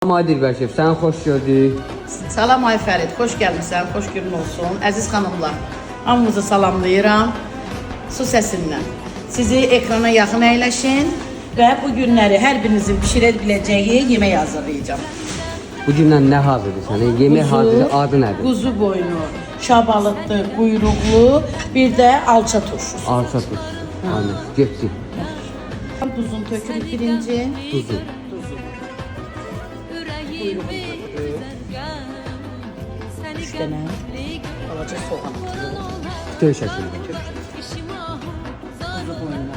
Salam Adilbər şef, səni xoş gördük. Salam ay Fərid, xoş gəlmisən, xoş günün olsun. Əziz xanımlar, hamınızı salamlayıram. Su səsindən. Sizi ekrana yaxın əyləşin və bu günləri hər birinizin pişirə biləcəyi yemək hazırlayacağım. Bu gündən nə hazırdır? Yemək hazırdır, adı nədir? Quzu boynu, şabalıqdır, quyruqlu, bir də alça turşusu. Alça turşusu. Aynen, getdik. Duzunu tökürük birinci. Tuzu. Üç dənə balaca soğan atırıq. Töy şəkildə. Quzu boynu.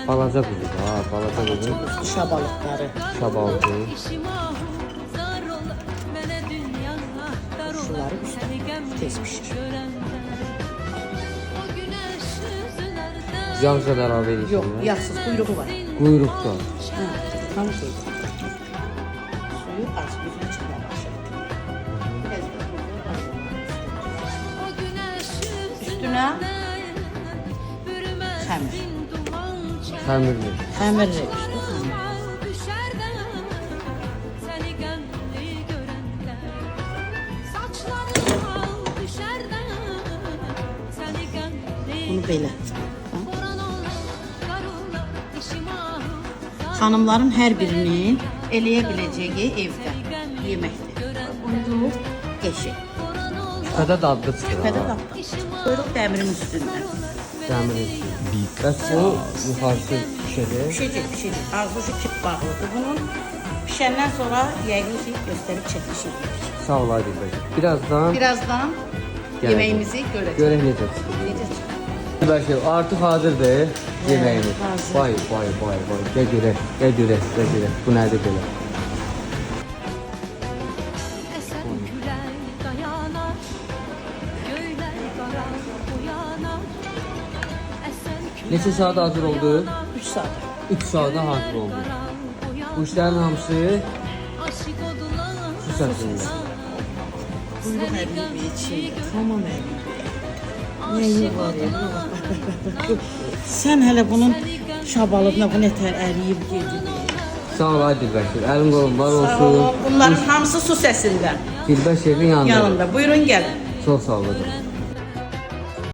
Balaca quzu. Ha, balaca quzu. Şabalıqları. Şabaldı. Turşuları üstə tez pişir. Yağ qədər əlavə edirsən. Yox, yağsız quyruğu var. Quyruqda. Hə, tam şey. Suyu az, bir içində başlayır. Üstünə xəmir. Xəmirli. Xəmirli. Bunu belə. Xanımların hər birinin eləyə biləcəyi evdə yeməkdir. Quyruq, eşi. Küpədə dadlı çıxır. Küpədə ha. dadlı. Quyruq dəmirin üstündə. Dəmir etsin. Bəs o yuxarısı pişəcək. Pişəcək. Ağzı kip bağlıdır bunun. Pişəndən sonra yəqin ki, göstərib çəkiliş edirik. Sağ ol Adilbər şef. Birazdan Birazdan Gələcək. yeməyimizi görəcək. görək necə çıxır. Necə çıxır? Adilbər şef, artıq hazırdır yeməğimiz. hazır. Vay. Gəl görək, gəl görək. Bu nədir belə? Esen küler dayanar, göyler karar uyanar. Esen küler Neçə saat hazır oldu? 3 saat. 3 saata hazır oldu. Bu işlərin hamısı aşık oldular. su səsində. Quyruq əriyib içində. Tamam əriyib. Nəyi var ya? Sən hələ bunun şabalığına bu nətər əriyib gedir. Sağ ol Adilbər şef, əlin qolun var Sağ olun. olsun. Bunların hamısı su səsində. Dilbər şefin yanında. Yanında. Buyurun gəlin. Çox sağ olun.